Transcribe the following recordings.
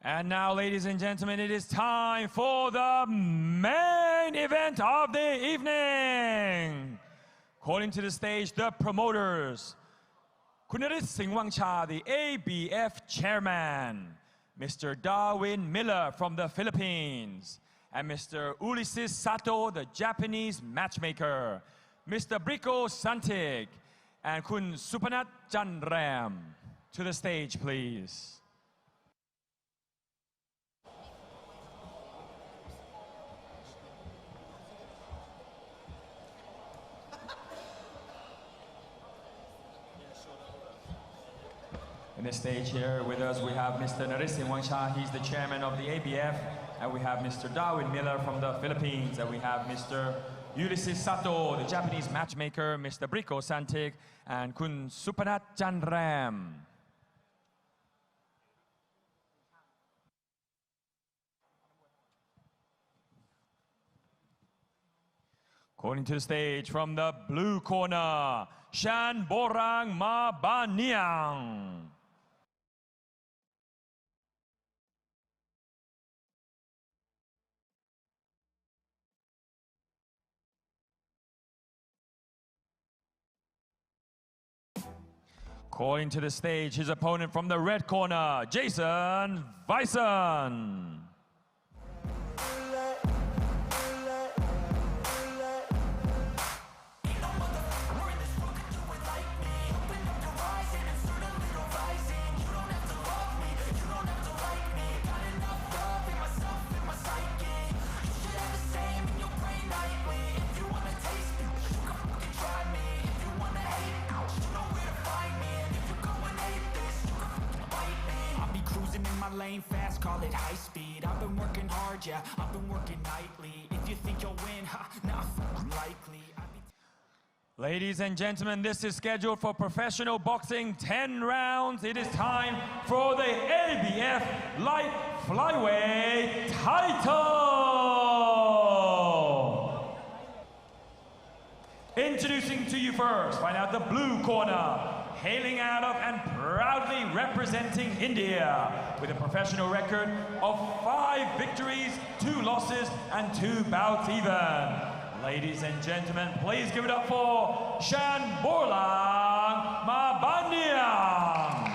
And now, ladies and gentlemen, it is time for the main event of the evening. Calling to the stage the promoters, Kunarit Singwangcha, the ABF chairman, Mr. Darwin Miller from the Philippines, and Mr. Ulysses Sato, the Japanese matchmaker, Mr. Brico Santig, and Kun Supanat Janram. To the stage, please. In the stage here with us, we have Mr. Narisin Wangsha, he's the chairman of the ABF, and we have Mr. Darwin Miller from the Philippines, and we have Mr. Ulysses Sato, the Japanese matchmaker, Mr. Brico Santig, and Kun Supanat Janram. Calling to the stage from the blue corner, Shanborlan Marbaniang. Calling to the stage his opponent from the red corner, Jayson Vayson. Lane fast, call it high speed. I've been working hard, yeah, I've been working nightly. If you think you'll win, not likely. Ladies and gentlemen, this is scheduled for professional boxing, 10 rounds. It is time for the ABF Light Flyweight title. Introducing to you first, find out the blue corner. Hailing out of and proudly representing India with a professional record of 5 victories, 2 losses, and 2 bouts even. Ladies and gentlemen, please give it up for Shanborlan Marbaniang.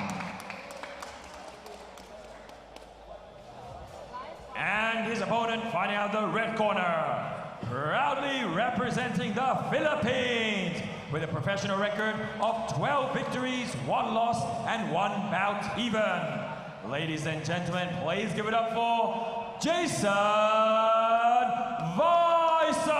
And his opponent finding out the red corner, proudly representing the Philippines with a professional record of 12 victories, 1 loss, and 1 bout even. Ladies and gentlemen, please give it up for Jayson Vayson.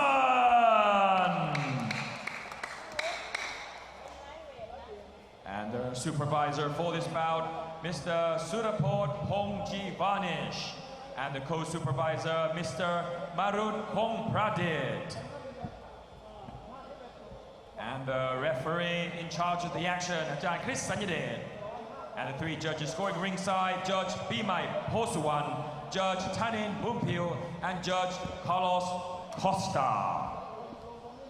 And the supervisor for this bout, Mr. Suraport Pongji Vanish. And the co-supervisor, Mr. Marut Pong Pradit. And the referee in charge of the action, Ajahn Chris Sanyadin. And the 3 judges scoring ringside, Judge Bimai Posuwan, Judge Tanin Bumpil, and Judge Carlos Costa.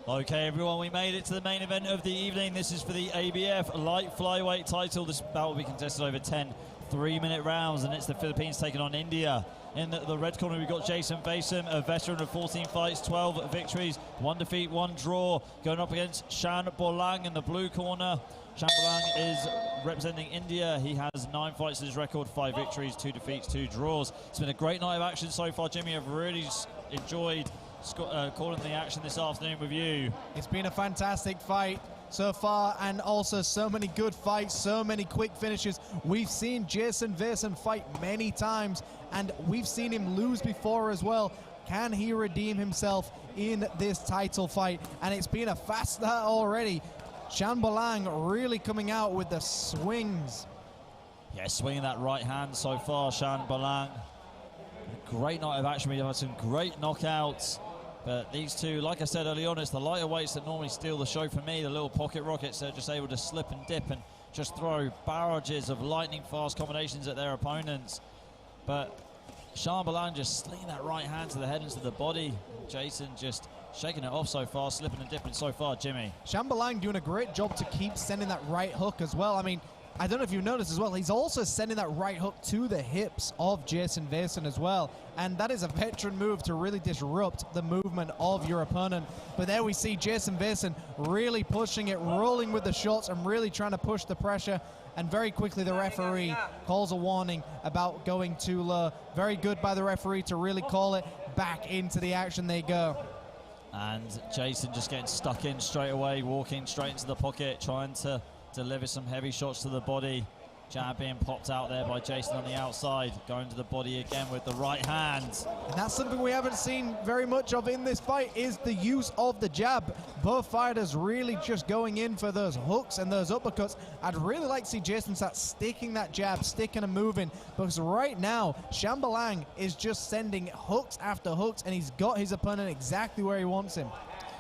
Okay, everyone, we made it to the main event of the evening. This is for the ABF Light Flyweight title. This bout will be contested over 10 3-minute rounds, and it's the Philippines taking on India. In the red corner, we've got Jayson Vayson, a veteran of 14 fights, 12 victories, 1 defeat, 1 draw, going up against Shanborlang in the blue corner. Shanborlang is representing India. He has 9 fights in his record, 5 victories, 2 defeats, 2 draws. It's been a great night of action so far, Jimmy. I've really enjoyed calling the action this afternoon with you. It's been a fantastic fight so far, and also so many good fights, so many quick finishes. We've seen Jayson Vayson fight many times, and we've seen him lose before as well. Can he redeem himself in this title fight? And it's been a fast start already. Shanborlang really coming out with the swings. Yeah, swinging that right hand so far, Shanborlang. Great night of action. We've had some great knockouts. But these two, like I said early on, it's the lighter weights that normally steal the show for me. The little pocket rockets that are just able to slip and dip and just throw barrages of lightning fast combinations at their opponents. But Shanborlang just slinging that right hand to the head and to the body. Jayson just shaking it off so far, slipping and dipping so far, Jimmy. Shanborlang doing a great job to keep sending that right hook as well. I mean, I don't know if you've noticed as well, he's also sending that right hook to the hips of Jayson Vayson as well. And that is a veteran move to really disrupt the movement of your opponent. But there we see Jayson Vayson really pushing it, rolling with the shots and really trying to push the pressure. And very quickly the referee calls a warning about going too low. Very good by the referee to really call it. Back into the action they go. And Jayson just getting stuck in straight away, walking straight into the pocket, trying to deliver some heavy shots to the body. Jab being popped out there by Jayson on the outside, going to the body again with the right hand. And that's something we haven't seen very much of in this fight, is the use of the jab. Both fighters really just going in for those hooks and those uppercuts. I'd really like to see Jayson start sticking that jab, sticking and moving, because right now Shanborlang is just sending hooks after hooks, and he's got his opponent exactly where he wants him.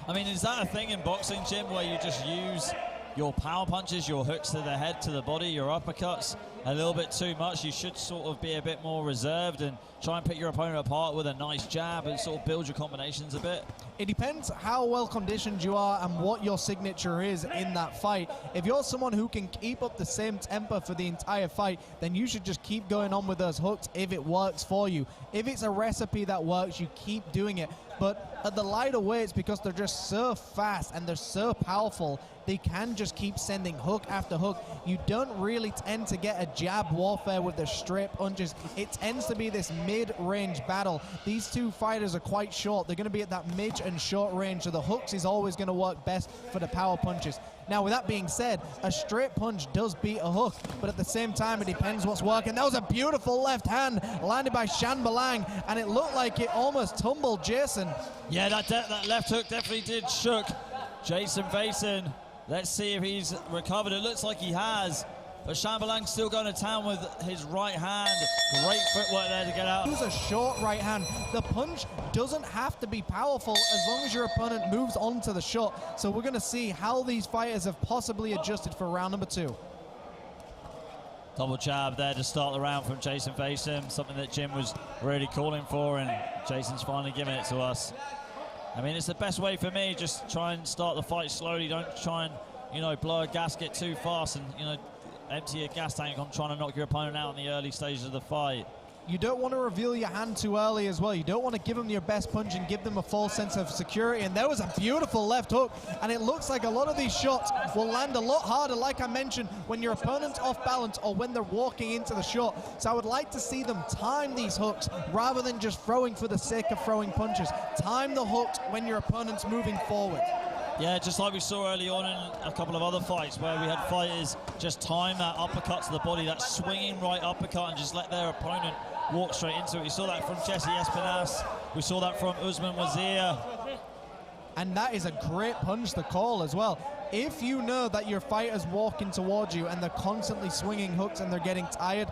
I mean, is that a thing in boxing, Jim, where you just use your power punches, your hooks to the head, to the body, your uppercuts a little bit too much? You should sort of be a bit more reserved and try and pick your opponent apart with a nice jab and sort of build your combinations a bit. It depends how well conditioned you are and what your signature is in that fight. If you're someone who can keep up the same tempo for the entire fight, then you should just keep going on with those hooks if it works for you. If it's a recipe that works, you keep doing it. But at the lighter weights, because they're just so fast and they're so powerful, they can just keep sending hook after hook. You don't really tend to get a jab warfare with the straight punches. It tends to be this mid-range battle. These two fighters are quite short. They're going to be at that mid and short range, so the hooks is always going to work best for the power punches. Now, with that being said, a straight punch does beat a hook, but at the same time, it depends what's working. That was a beautiful left hand landed by Shanborlang, and it looked like it almost tumbled Jayson. Yeah, that left hook definitely did shook Jayson Vayson. Let's see if he's recovered. It looks like he has, but Shanborlang still going to town with his right hand. Great footwork there to get out. It was a short right hand. The punch doesn't have to be powerful as long as your opponent moves on to the shot. So we're going to see how these fighters have possibly adjusted for round number 2. Double jab there to start the round from Jayson Vayson, something that Jim was really calling for, and Jason's finally giving it to us. I mean, it's the best way for me. Just try and start the fight slowly. Don't try and, you know, blow a gasket too fast and, you know, empty your gas tank on trying to knock your opponent out in the early stages of the fight. You don't want to reveal your hand too early as well. You don't want to give them your best punch and give them a false sense of security. And there was a beautiful left hook. And it looks like a lot of these shots will land a lot harder, like I mentioned, when your opponent's off balance or when they're walking into the shot. So I would like to see them time these hooks rather than just throwing for the sake of throwing punches. Time the hooks when your opponent's moving forward. Yeah, just like we saw early on in a couple of other fights where we had fighters just time that uppercut to the body, that swinging right uppercut, and just let their opponent walk straight into it. We saw that from Jesse Espinas. We saw that from Usman Wazir. And that is a great punch to call as well. If you know that your fighter's walking towards you and they're constantly swinging hooks and they're getting tired,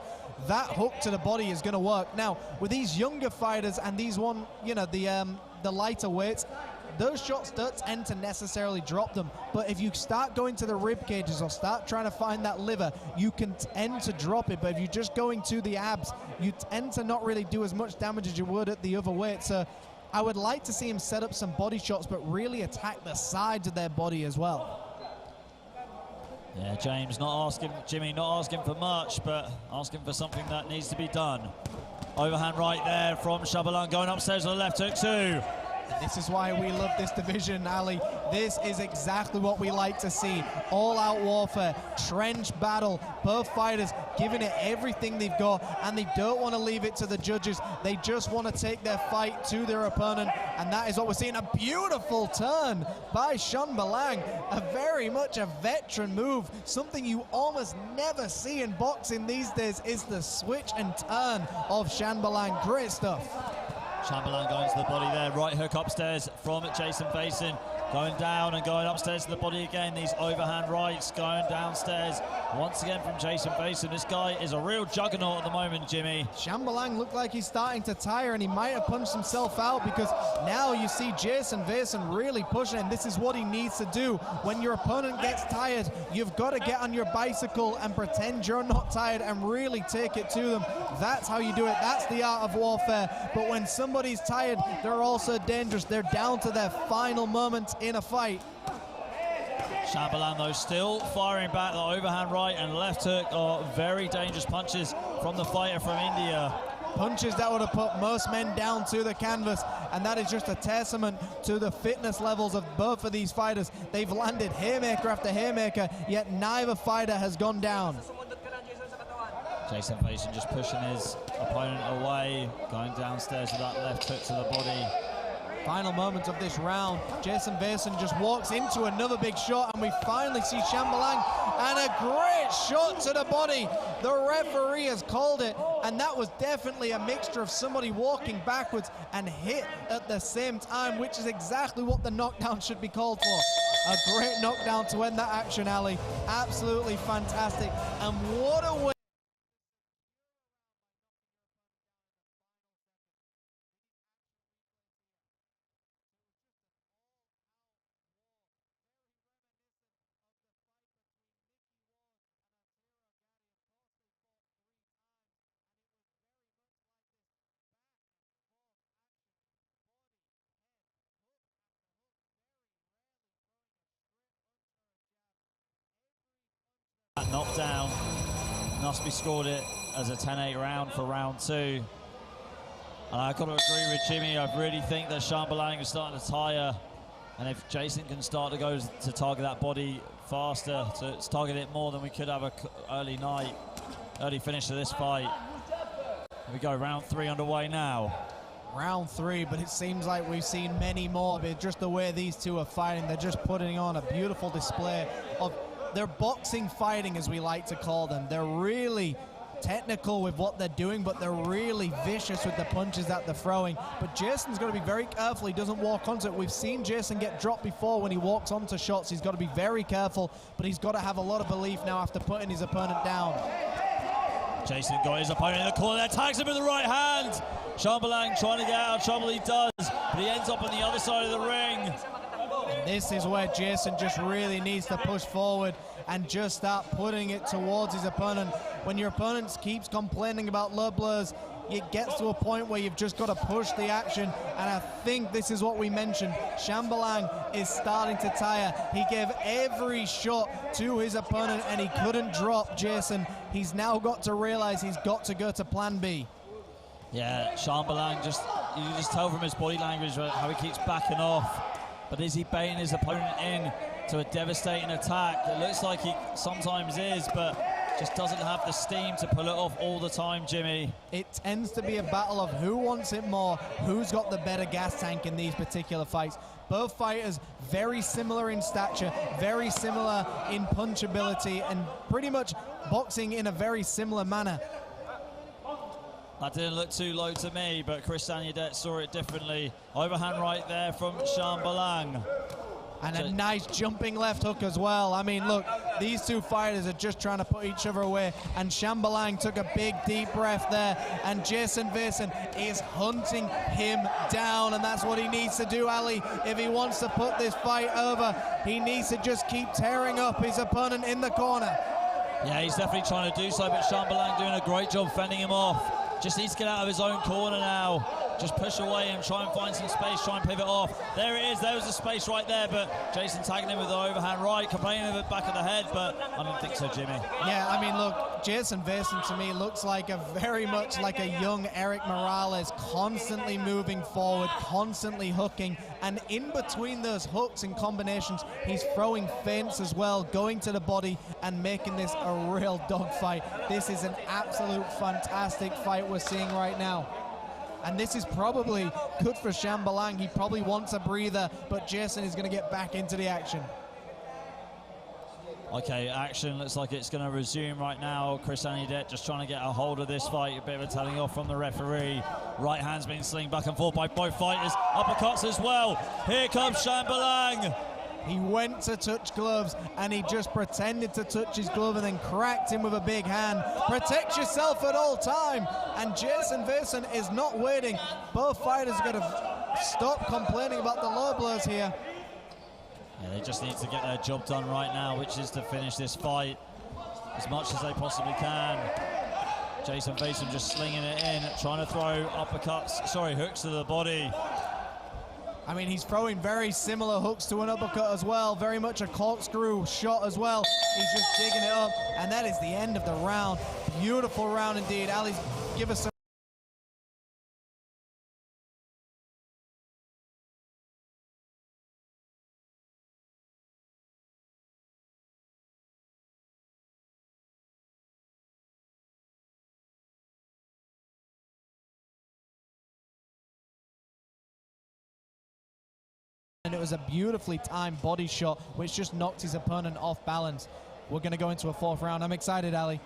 that hook to the body is going to work. Now, with these younger fighters and these one, you know, the lighter weights, those shots don't tend to necessarily drop them. But if you start going to the rib cages or start trying to find that liver, you can tend to drop it. But if you're just going to the abs, you tend to not really do as much damage as you would at the other weight. So I would like to see him set up some body shots, but really attack the sides of their body as well. Yeah, James Jimmy not asking for much, but asking for something that needs to be done. Overhand right there from Shanborlang, going upstairs on the left hook too. This is why we love this division, Ali. This is exactly what we like to see. All-out warfare, trench battle, both fighters giving it everything they've got, and they don't want to leave it to the judges. They just want to take their fight to their opponent, and that is what we're seeing. A beautiful turn by Shanborlang. Very much a veteran move. Something you almost never see in boxing these days is the switch and turn of Shanborlang. Great stuff. Shanborlang going to the body there, right hook upstairs from Jayson Vayson, going down and going upstairs to the body again. These overhand rights going downstairs once again from Jayson Vayson. This guy is a real juggernaut at the moment, Jimmy. Shanborlang looked like he's starting to tire, and he might have punched himself out, because now you see Jayson Vayson really pushing, and this is what he needs to do. When your opponent gets tired, you've got to get on your bicycle and pretend you're not tired and really take it to them. That's how you do it. That's the art of warfare. But when somebody's tired, they're also dangerous. They're down to their final moments in a fight. Shanborlang, though, still firing back. The overhand right and left hook are very dangerous punches from the fighter from India. Punches that would have put most men down to the canvas, and that is just a testament to the fitness levels of both of these fighters. They've landed haymaker after haymaker, yet neither fighter has gone down. Jayson Vayson just pushing his opponent away, going downstairs with that left hook to the body. Final moments of this round, Jayson Vayson just walks into another big shot, and we finally see Shanborlang, and a great shot to the body. The referee has called it, and that was definitely a mixture of somebody walking backwards and hit at the same time, which is exactly what the knockdown should be called for. A great knockdown to end that action, Ali. Absolutely fantastic, and what a way. That knockdown must be scored it as a 10-8 round for round 2. And I've got to agree with Jimmy. I really think that Shanborlang is starting to tire. And if Jayson can start to go to target that body faster, to target it more, than we could have a early finish to this fight. Here we go, round 3 underway now. Round 3, but it seems like we've seen many more. But just the way these two are fighting, they're just putting on a beautiful display of their boxing fighting, as we like to call them. They're really technical with what they're doing, but they're really vicious with the punches that they're throwing. But Jayson's got to be very careful he doesn't walk onto it. We've seen Jayson get dropped before when he walks onto shots. He's got to be very careful, but he's got to have a lot of belief now after putting his opponent down. Jayson got his opponent in the corner there, tags him with the right hand. Shanborlang trying to get out of trouble, he does, but he ends up on the other side of the ring. And this is where Jayson just really needs to push forward and just start putting it towards his opponent. When your opponent keeps complaining about low blows, it gets to a point where you've just got to push the action, and I think this is what we mentioned. Shanborlang is starting to tire. He gave every shot to his opponent and he couldn't drop Jayson. He's now got to realize he's got to go to plan B. Yeah, Shanborlang, you can just tell from his body language how he keeps backing off. But is he baiting his opponent in to a devastating attack? It looks like he sometimes is, but just doesn't have the steam to pull it off all the time, Jimmy. It tends to be a battle of who wants it more, who's got the better gas tank in these particular fights. Both fighters very similar in stature, very similar in punchability, and pretty much boxing in a very similar manner. That didn't look too low to me, but Chris Sanudet saw it differently. Overhand right there from Shanborlang. And a nice jumping left hook as well. I mean, look, these two fighters are just trying to put each other away, and Shanborlang took a big deep breath there, and Jayson Vayson is hunting him down, and that's what he needs to do, Ali. If he wants to put this fight over, he needs to just keep tearing up his opponent in the corner. Yeah, he's definitely trying to do so, but Shanborlang doing a great job fending him off. Just needs to get out of his own corner now. Just push away and try and find some space, try and pivot off. There it is, there was the space right there, but Jayson tagging him with the overhand right, complaining of the back of the head, but I don't think so, Jimmy. Yeah, I mean, look, Jayson Vayson to me looks like very much like a young Eric Morales, constantly moving forward, constantly hooking, and in between those hooks and combinations, he's throwing feints as well, going to the body and making this a real dogfight. This is an absolute fantastic fight we're seeing right now. And this is probably good for Shanborlang. He probably wants a breather, but Jayson is going to get back into the action. Okay, action looks like it's going to resume right now. Chris Sanudet just trying to get a hold of this fight. A bit of a telling off from the referee. Right hand's being slinged back and forth by both fighters. Uppercuts as well. Here comes Shanborlang. He went to touch gloves, and he just pretended to touch his glove and then cracked him with a big hand. Protect yourself at all time. And Jayson Vayson is not waiting. Both fighters are going to stop complaining about the low blows here. Yeah, they just need to get their job done right now, which is to finish this fight as much as they possibly can. Jayson Vayson just slinging it in, trying to throw hooks to the body. I mean, he's throwing very similar hooks to an uppercut as well. Very much a corkscrew shot as well. He's just digging it up. And that is the end of the round. Beautiful round indeed. Ali, give us some. And it was a beautifully timed body shot, which just knocked his opponent off balance. We're going to go into a fourth round. I'm excited, Ali.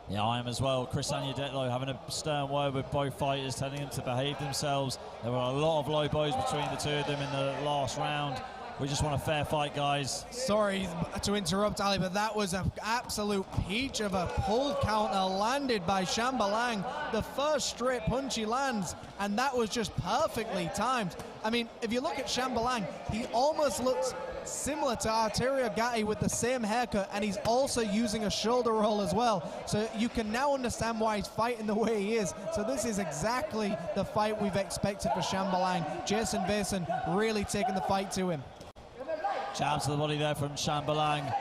Yeah, I am as well. Chris Aniadetlo having a stern word with both fighters, telling them to behave themselves. There were a lot of low blows between the two of them in the last round. We just want a fair fight, guys. Sorry to interrupt, Ali, but that was an absolute peach of a pull counter landed by Shanborlang. The first straight punch he lands, and that was just perfectly timed. I mean, if you look at Shanborlang, he almost looks similar to Arturo Gatti with the same haircut, and he's also using a shoulder roll as well. So you can now understand why he's fighting the way he is. So this is exactly the fight we've expected for Shanborlang. Jayson Vayson really taking the fight to him. Jab to the body there from Shanborlang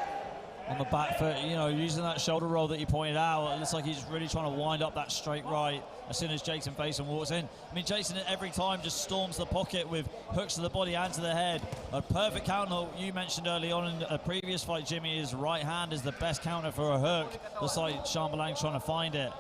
on the back foot, you know, using that shoulder roll that you pointed out. It looks like he's really trying to wind up that straight right as soon as Jayson Vayson walks in. I mean, Jayson every time just storms the pocket with hooks to the body and to the head. A perfect counter. You mentioned early on in a previous fight, Jimmy, his right hand is the best counter for a hook. Looks like Shanborlang trying to find it.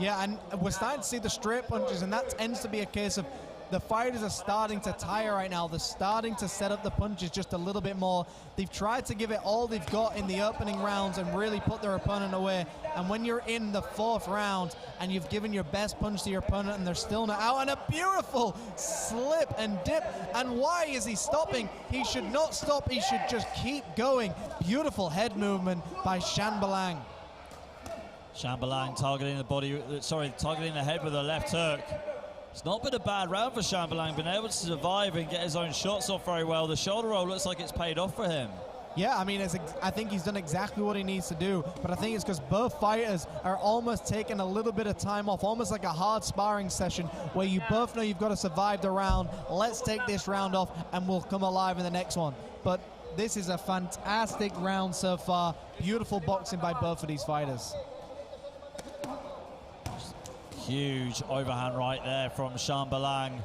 Yeah, and we're starting to see the straight punches, and that tends to be a case of the fighters are starting to tire right now. They're starting to set up the punches just a little bit more. They've tried to give it all they've got in the opening rounds and really put their opponent away. And when you're in the fourth round and you've given your best punch to your opponent and they're still not out, and a beautiful slip and dip. And why is he stopping? He should not stop. He should just keep going. Beautiful head movement by Shanborlang. Shanborlang targeting the body, targeting the head with a left hook. It's not been a bad round for Shanborlang, been able to survive and get his own shots off very well. The shoulder roll looks like it's paid off for him. Yeah, I mean, I think he's done exactly what he needs to do, but I think it's because both fighters are almost taking a little bit of time off, almost like a hard sparring session where you both know you've got to survive the round. Let's take this round off and we'll come alive in the next one. But this is a fantastic round so far. Beautiful boxing by both of these fighters. Huge overhand right there from Shanborlang.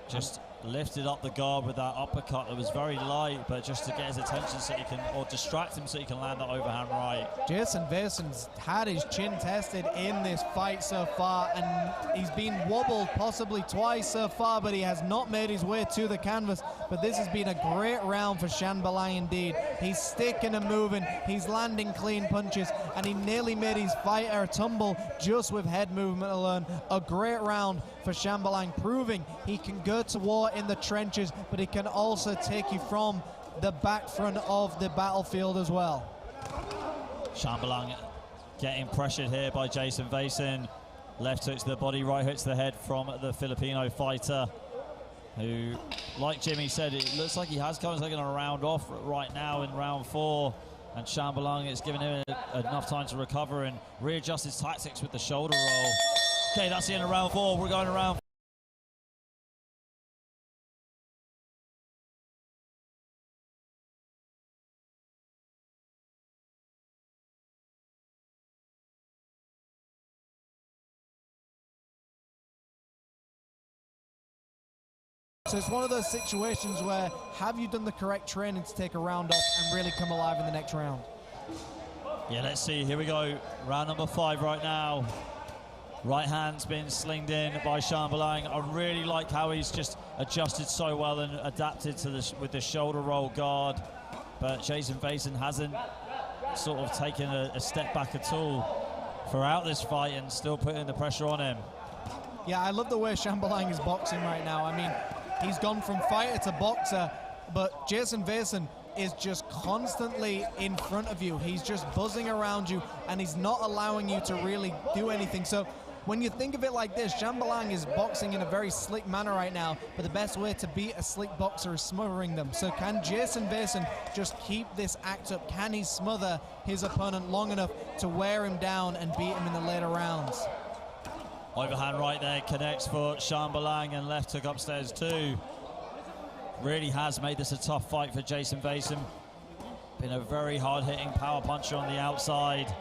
Just lifted up the guard with that uppercut that was very light, but just to get his attention so he can, or distract him so he can land that overhand right. Jayson Vayson's had his chin tested in this fight so far, and he's been wobbled possibly twice so far, but he has not made his way to the canvas. But this has been a great round for Shanborlang indeed. He's sticking and moving, he's landing clean punches, and he nearly made his fighter tumble just with head movement alone. A great round for Shanborlang, proving he can go to war in the trenches, but he can also take you from the back front of the battlefield as well. Shanborlang getting pressured here by Jayson Vayson. Left hook to the body, right hook to the head from the Filipino fighter, who, like Jimmy said, it looks like he has kind of taken a round off right now in round 4, and Shanborlang is giving him enough time to recover and readjust his tactics with the shoulder roll. Okay, that's the end of round 4. We're going to round 5. So it's one of those situations where, have you done the correct training to take a round off and really come alive in the next round? Yeah, let's see. Here we go. Round number 5 right now. Right hand's been slinged in by Shanborlang. I really like how he's just adjusted so well and adapted to this with the shoulder roll guard. But Jayson Vayson hasn't sort of taken a step back at all throughout this fight and still putting the pressure on him. Yeah, I love the way Shanborlang is boxing right now. I mean, he's gone from fighter to boxer, but Jayson Vayson is just constantly in front of you. He's just buzzing around you, and he's not allowing you to really do anything. So when you think of it like this, Shanborlang is boxing in a very slick manner right now, but the best way to beat a slick boxer is smothering them. So can Jayson Vayson just keep this act up? Can he smother his opponent long enough to wear him down and beat him in the later rounds? Overhand right there connects for Shanborlang, and left hook upstairs too. Really has made this a tough fight for Jayson Vayson. Been a very hard-hitting power puncher on the outside.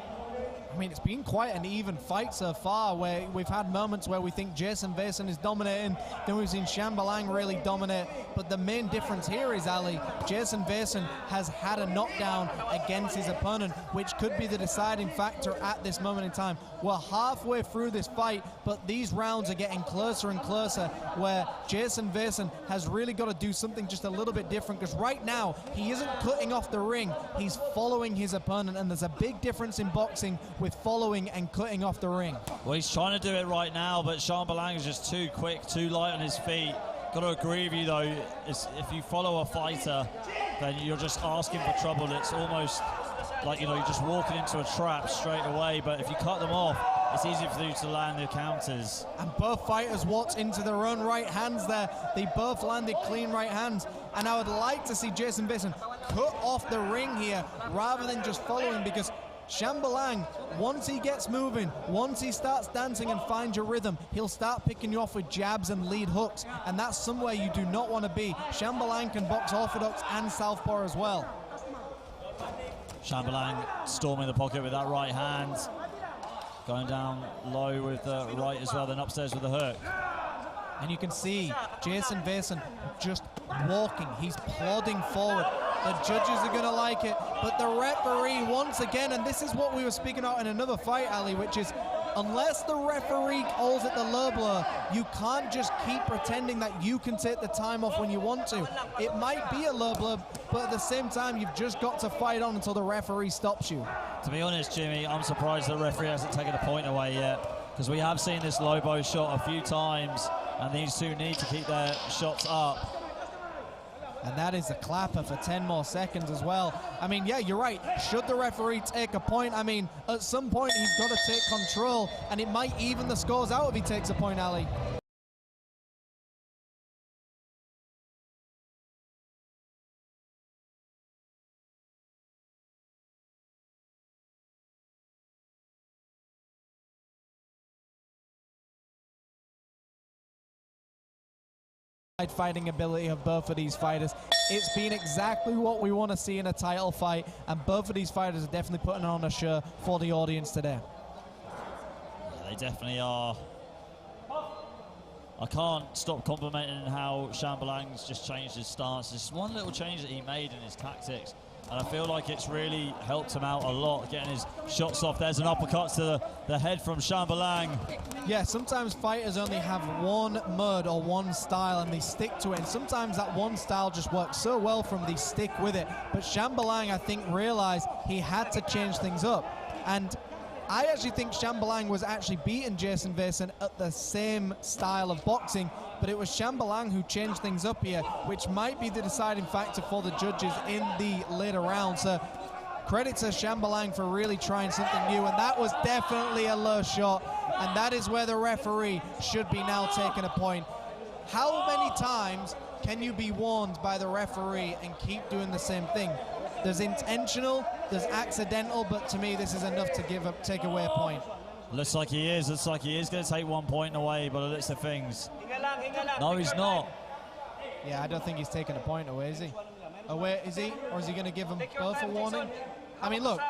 I mean, it's been quite an even fight so far, where we've had moments where we think Jayson Vayson is dominating, then we've seen Shanborlang really dominate. But the main difference here is, Ali, Jayson Vayson has had a knockdown against his opponent, which could be the deciding factor at this moment in time. We're halfway through this fight, but these rounds are getting closer and closer, where Jayson Vayson has really got to do something just a little bit different, because right now he isn't cutting off the ring, he's following his opponent, and there's a big difference in boxing with following and cutting off the ring. Well, he's trying to do it right now, but Shanborlang is just too quick, too light on his feet. Got to agree with you though, if you follow a fighter, then you're just asking for trouble. It's almost like, you know, you're just walking into a trap straight away, but if you cut them off, it's easy for you to land the counters. And both fighters walked into their own right hands there. They both landed clean right hands. And I would like to see Jayson Vayson cut off the ring here rather than just following, because Shanborlang, once he gets moving, once he starts dancing and finds your rhythm, he'll start picking you off with jabs and lead hooks, and that's somewhere you do not want to be. Shanborlang can box orthodox and southpaw as well. Shanborlang storming the pocket with that right hand. Going down low with the right as well, then upstairs with the hook. And you can see Jayson Vayson just walking. He's plodding forward. The judges are going to like it, but the referee once again, and this is what we were speaking about in another fight, Ali, which is unless the referee calls it the low blow, you can't just keep pretending that you can take the time off when you want to. It might be a low blow, but at the same time, you've just got to fight on until the referee stops you. To be honest, Jimmy, I'm surprised the referee hasn't taken a point away yet, because we have seen this low blow shot a few times, and these two need to keep their shots up. And that is a clapper for 10 more seconds as well. I mean, yeah, you're right. Should the referee take a point? I mean, at some point he's got to take control, and it might even the scores out if he takes a point, Ali. Fighting ability of both of these fighters. It's been exactly what we want to see in a title fight, and both of these fighters are definitely putting on a show for the audience today. Yeah, they definitely are. I can't stop complimenting how Shanborlang's just changed his stance. Just one little change that he made in his tactics, and I feel like it's really helped him out a lot, getting his shots off. There's an uppercut to the head from Shanborlang. Yeah, sometimes fighters only have one mode or one style and they stick to it, and sometimes that one style just works so well from they stick with it. But Shanborlang, I think, realized he had to change things up, and I actually think Shanborlang was actually beating Jayson Vayson at the same style of boxing, but it was Shanborlang who changed things up here, which might be the deciding factor for the judges in the later rounds. So credit to Shanborlang for really trying something new, and that was definitely a low shot, and that is where the referee should be now taking a point. How many times can you be warned by the referee and keep doing the same thing? There's intentional, there's accidental, but to me this is enough to take away a point. Looks like he is going to take 1 point away, but it looks of things. No, he's not. Yeah, I don't think he's taking a point away, is he? Away, is he? Or is he going to give them both a warning? I mean, look,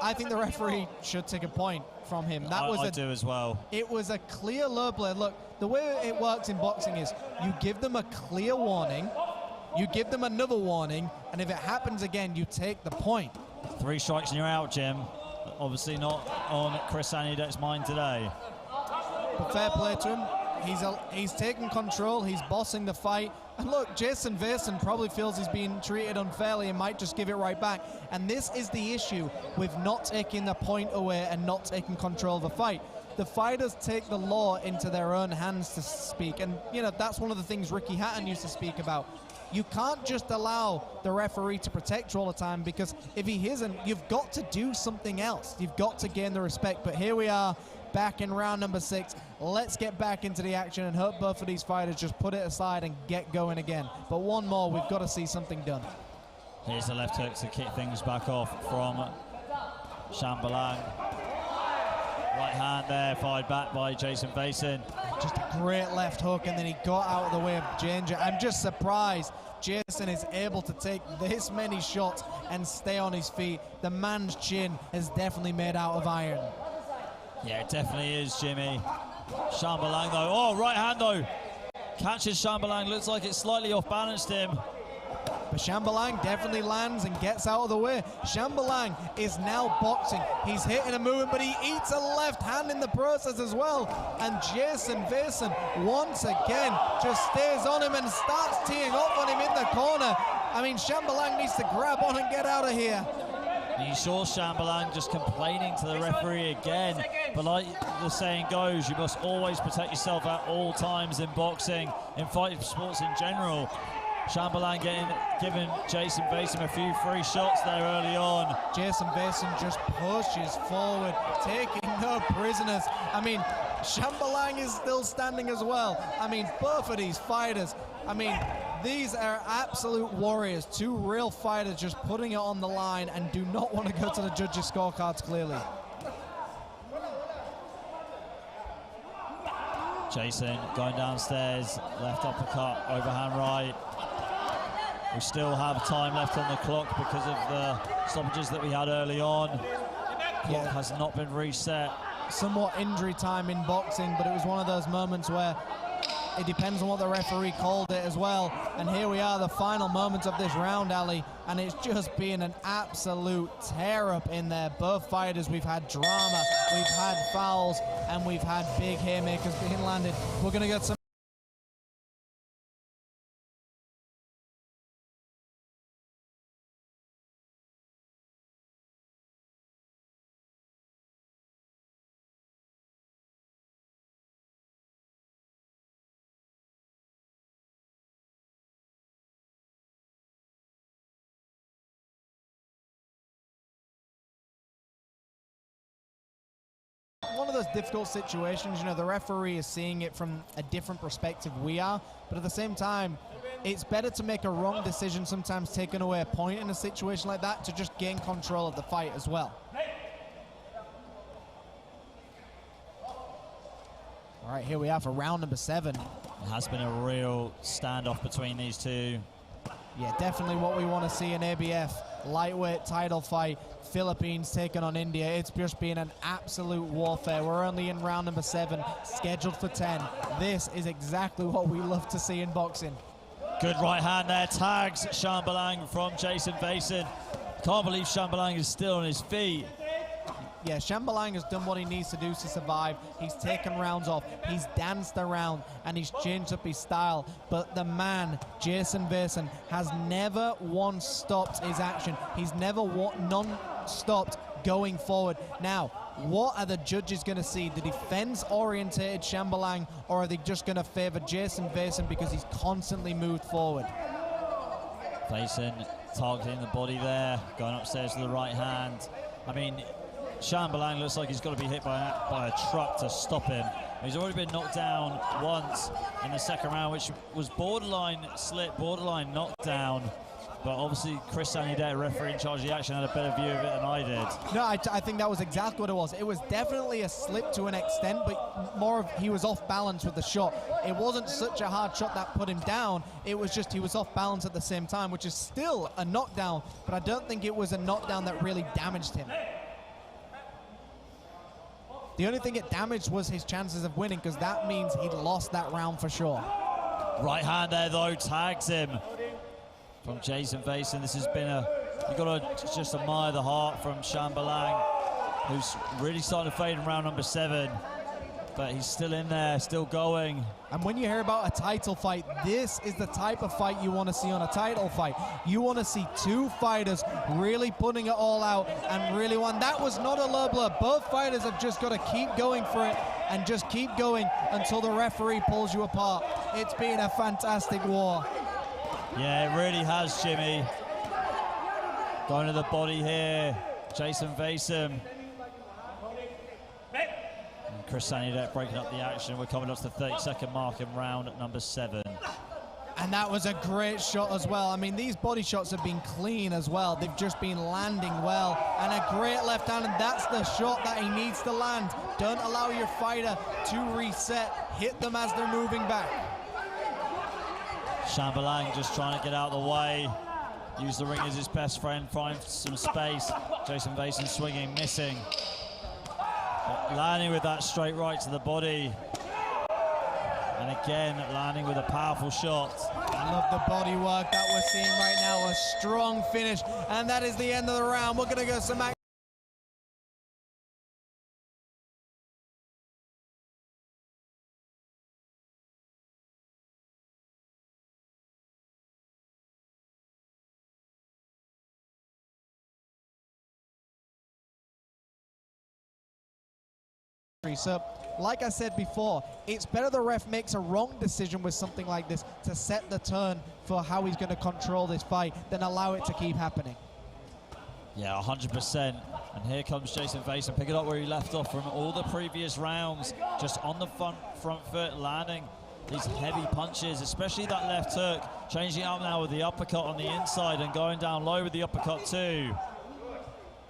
I think the referee should take a point from him. I do as well. It was a clear low blow. Look, the way it works in boxing is you give them a clear warning, you give them another warning, and if it happens again, you take the point. 3 strikes and you're out, Jim. Obviously not on Chris Anudek's mind today. But fair play to him. He's taking control, he's bossing the fight. And look, Jayson Vayson probably feels he's being treated unfairly and might just give it right back. And this is the issue with not taking the point away and not taking control of the fight. The fighters take the law into their own hands, to speak. And, you know, that's one of the things Ricky Hatton used to speak about. You can't just allow the referee to protect you all the time, because if he isn't, you've got to do something else. You've got to gain the respect. But here we are, back in round number 6. Let's get back into the action and hope both of these fighters just put it aside and get going again. But one more, we've got to see something done. Here's the left hook to kick things back off from Shanborlang. Right hand there, fired back by Jayson Vayson. Just a great left hook, and then he got out of the way of Danger. I'm just surprised Jayson is able to take this many shots and stay on his feet. The man's chin is definitely made out of iron. Yeah, it definitely is, Jimmy. Shanborlang though, oh, right hand though. Catches Shanborlang, looks like it slightly off-balanced him. But Shanborlang definitely lands and gets out of the way. Shanborlang is now boxing. He's hitting a movement, but he eats a left hand in the process as well. And Jayson Vayson, once again, just stays on him and starts teeing off on him in the corner. I mean, Shanborlang needs to grab on and get out of here. You saw Shanborlang just complaining to the referee again. But like the saying goes, you must always protect yourself at all times in boxing, in fighting sports in general. Shanborlang giving Jayson Vayson a few free shots there early on. Jayson Vayson just pushes forward, taking no prisoners. I mean, Shanborlang is still standing as well. I mean, both of these fighters, I mean, these are absolute warriors. Two real fighters just putting it on the line and do not want to go to the judges' scorecards, clearly. Jayson going downstairs, left uppercut, overhand right. We still have time left on the clock because of the stoppages that we had early on. Clock has not been reset. Somewhat injury time in boxing, but it was one of those moments where it depends on what the referee called it as well. And here we are, the final moments of this round, Ali, and it's just been an absolute tear-up in there. Both fighters, we've had drama, we've had fouls, and we've had big haymakers being landed. We're going to get some one of those difficult situations, you know, the referee is seeing it from a different perspective we are, but at the same time, it's better to make a wrong decision, sometimes taking away a point in a situation like that, to just gain control of the fight as well. All right, here we are for round number 7. It has been a real standoff between these two. Yeah, definitely what we want to see in ABF. Lightweight title fight, Philippines taking on India. It's just been an absolute warfare. We're only in round number 7, scheduled for 10. This is exactly what we love to see in boxing. Good right hand there, tags Shanborlang from Jayson Vayson. Can't believe Shanborlang is still on his feet. Yeah, Shanborlang has done what he needs to do to survive. He's taken rounds off, he's danced around, and he's changed up his style. But the man, Jayson Vayson, has never once stopped his action. He's never stopped going forward. Now, what are the judges going to see? The defense-orientated Shanborlang, or are they just going to favor Jayson Vayson because he's constantly moved forward? Vayson targeting the body there, going upstairs to the right hand. I mean, Shanborlang looks like he's got to be hit by a truck to stop him. He's already been knocked down once in the second round, which was borderline slip, borderline knockdown. But obviously, Chris Sanidette, referee in charge of the action, had a better view of it than I did. No, I think that was exactly what it was. It was definitely a slip to an extent, but more of he was off balance with the shot. It wasn't such a hard shot that put him down. It was just he was off balance at the same time, which is still a knockdown, but I don't think it was a knockdown that really damaged him. The only thing it damaged was his chances of winning, because that means he'd lost that round for sure. Right hand there, though, tags him from Jayson Vayson. This has been you've got to just admire the heart from Shanborlang, who's really starting to fade in round number 7. But he's still in there, still going. And when you hear about a title fight, this is the type of fight you want to see on a title fight. You want to see two fighters really putting it all out and really won. That was not a low blow. Both fighters have just got to keep going for it and just keep going until the referee pulls you apart. It's been a fantastic war. Yeah, it really has, Jimmy. Going to the body here, Jayson Vayson. Chris Sanidette breaking up the action. We're coming up to the 30-second mark in round number 7. And that was a great shot as well. I mean, these body shots have been clean as well. They've just been landing well. And a great left hand, and that's the shot that he needs to land. Don't allow your fighter to reset. Hit them as they're moving back. Shanborlang just trying to get out of the way. Use the ring as his best friend, find some space. Jayson Vayson swinging, missing. But landing with that straight right to the body. And again, landing with a powerful shot. I love the body work that we're seeing right now. A strong finish. And that is the end of the round. We're going to go some action. So, like I said before, it's better the ref makes a wrong decision with something like this to set the turn for how he's going to control this fight than allow it to keep happening. Yeah, 100%. And here comes Jayson Vayson, picking up where he left off from all the previous rounds, just on the front foot, landing these heavy punches, especially that left hook, changing up now with the uppercut on the inside and going down low with the uppercut too.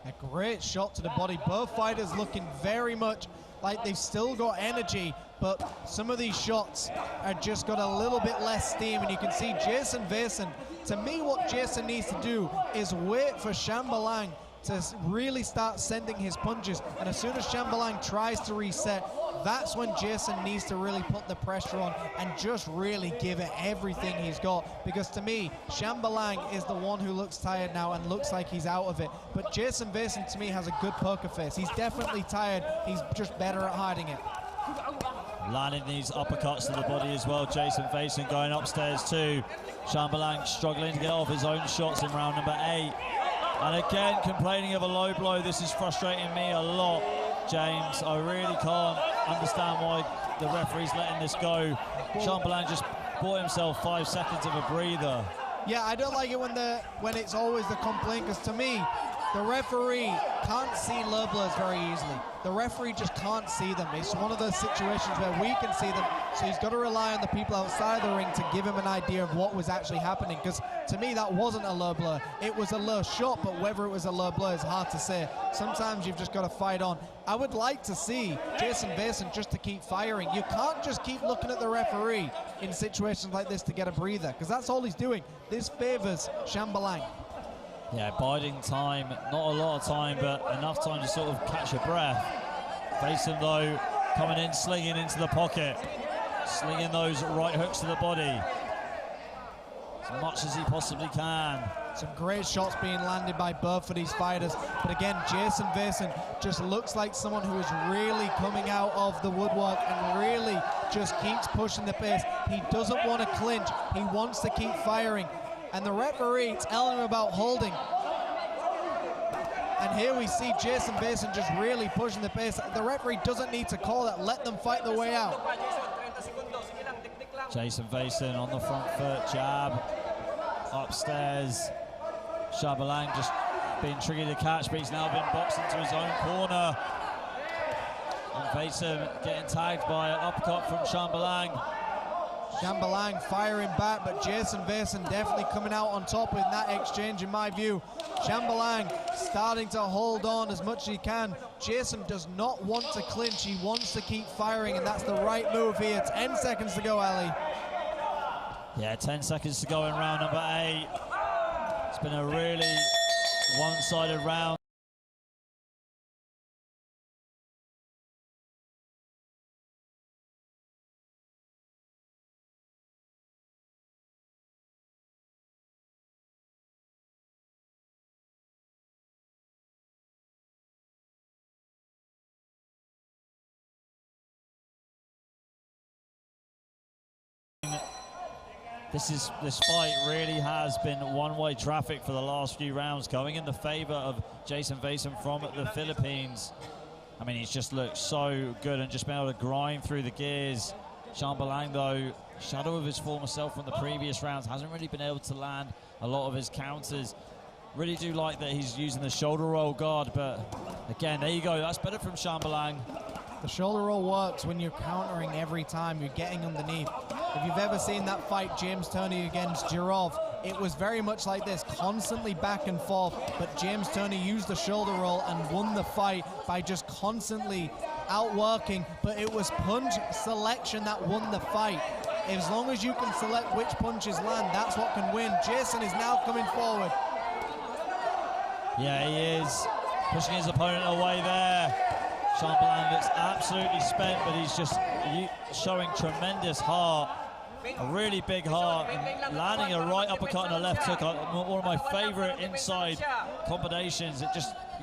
A great shot to the body. Both fighters looking very much like they've still got energy, but some of these shots are just got a little bit less steam, and you can see Jayson Vayson. To me, what Jayson needs to do is wait for Shanborlang to really start sending his punches, and as soon as Shanborlang tries to reset, that's when Jayson needs to really put the pressure on and just really give it everything he's got, because to me, Shanborlang is the one who looks tired now and looks like he's out of it. But Jayson Vayson, to me, has a good poker face. He's definitely tired. He's just better at hiding it. Landing these uppercuts to the body as well. Jayson Vayson going upstairs too. Shanborlang struggling to get off his own shots in round number 8. And again, complaining of a low blow. This is frustrating me a lot, James. I really can't understand why the referee's letting this go. Shanborlang just bought himself 5 seconds of a breather. Yeah, I don't like it when it's always the complaint, because to me, the referee can't see low blows very easily. The referee just can't see them. It's one of those situations where we can see them, so he's got to rely on the people outside the ring to give him an idea of what was actually happening, because to me that wasn't a low blow. It was a low shot, but whether it was a low blow is hard to say. Sometimes you've just got to fight on. I would like to see Jayson Vayson just to keep firing. You can't just keep looking at the referee in situations like this to get a breather, because that's all he's doing. This favors Shanborlang. Yeah, biding time, not a lot of time, but enough time to sort of catch your breath. Vayson, though, coming in, slinging into the pocket, slinging those right hooks to the body as much as he possibly can. Some great shots being landed by both of these fighters, but again, Jayson Vayson just looks like someone who is really coming out of the woodwork and really just keeps pushing the pace. He doesn't want to clinch, he wants to keep firing. And the referee telling him about holding. And here we see Jayson Vayson just really pushing the pace. The referee doesn't need to call that. Let them fight their way out. Jayson Vayson on the front foot, jab, upstairs. Shanborlang just being tricky to catch, but he's now been boxed into his own corner. And Vayson getting tagged by an uppercut from Shanborlang. Shanborlang firing back, but Jayson Vayson definitely coming out on top in that exchange, in my view. Shanborlang starting to hold on as much as he can. Jayson does not want to clinch. He wants to keep firing, and that's the right move here. 10 seconds to go, Ali. Yeah, 10 seconds to go in round number 8. It's been a really one-sided round. This fight really has been one-way traffic for the last few rounds, going in the favor of Jayson Vayson from the Philippines. I mean, he's just looked so good and just been able to grind through the gears. Shanborlang, though, shadow of his former self from the previous rounds, hasn't really been able to land a lot of his counters. Really do like that he's using the shoulder roll guard, but again, there you go. That's better from Shanborlang. The shoulder roll works when you're countering every time, you're getting underneath. If you've ever seen that fight, James Toney against Jirov, it was very much like this, constantly back and forth, but James Toney used the shoulder roll and won the fight by just constantly outworking, but it was punch selection that won the fight. As long as you can select which punches land, that's what can win. Jayson is now coming forward. Yeah, he is pushing his opponent away there. Shanborlang looks absolutely spent, but he's just showing tremendous heart, a really big heart, and landing a right uppercut and a left hook. One of my favorite inside combinations. You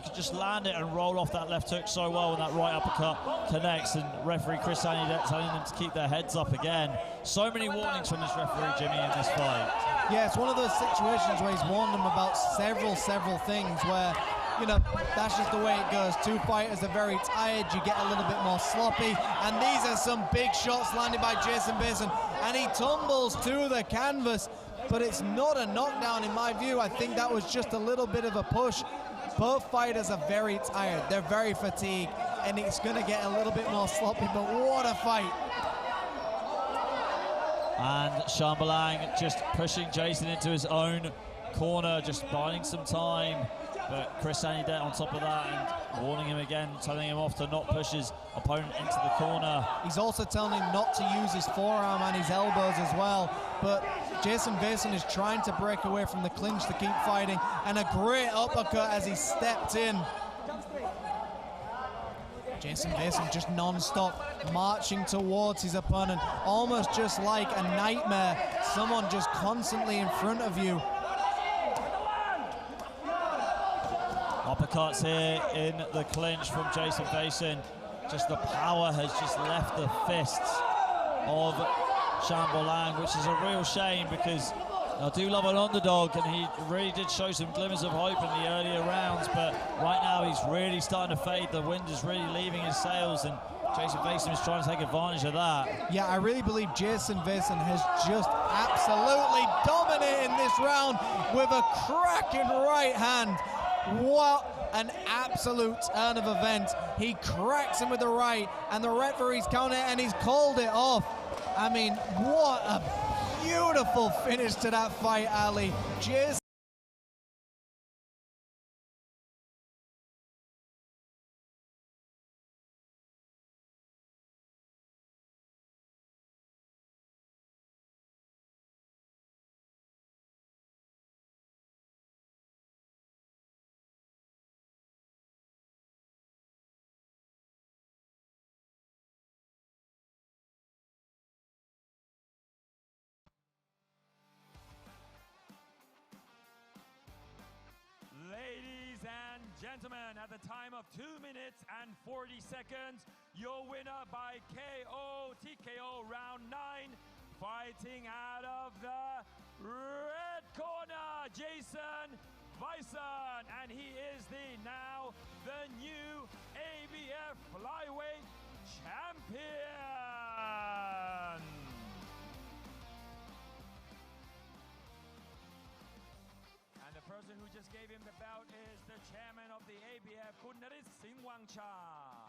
can just land it and roll off that left hook so well when that right uppercut connects, and referee Chris Anidette telling them to keep their heads up again. So many warnings from this referee, Jimmy, in this fight. Yeah, it's one of those situations where he's warned them about several things where, you know, that's just the way it goes. Two fighters are very tired, you get a little bit more sloppy, and these are some big shots landed by Jayson Vayson, and he tumbles to the canvas, but it's not a knockdown in my view. I think that was just a little bit of a push. Both fighters are very tired, they're very fatigued, and it's going to get a little bit more sloppy, but what a fight. And Shanborlang just pushing Jayson into his own corner, just biding some time. But Chris Anidette on top of that and warning him again, telling him off to not push his opponent into the corner. He's also telling him not to use his forearm and his elbows as well. But Jayson Vayson is trying to break away from the clinch to keep fighting, and a great uppercut as he stepped in. Jayson Vayson just non-stop marching towards his opponent, almost just like a nightmare, someone just constantly in front of you. Uppercuts here in the clinch from Jayson Vayson. Just the power has just left the fists of Shanborlang, which is a real shame because I do love an underdog, and he really did show some glimmers of hope in the earlier rounds, but right now he's really starting to fade. The wind is really leaving his sails, and Jayson Vayson is trying to take advantage of that. Yeah, I really believe Jayson Vayson has just absolutely dominated this round with a cracking right hand. What an absolute turn of events. He cracks him with the right, and the referee's counted, and he's called it off. I mean, what a beautiful finish to that fight, Ali. Jayson Ladies and gentlemen, at the time of 2 minutes and 40 seconds, your winner by KO, TKO round 9, fighting out of the red corner, Jayson Vayson, and he is now the new ABF Flyweight Champion. The person who just gave him the belt is the chairman of the ABF, Kunnarit Singwangcha.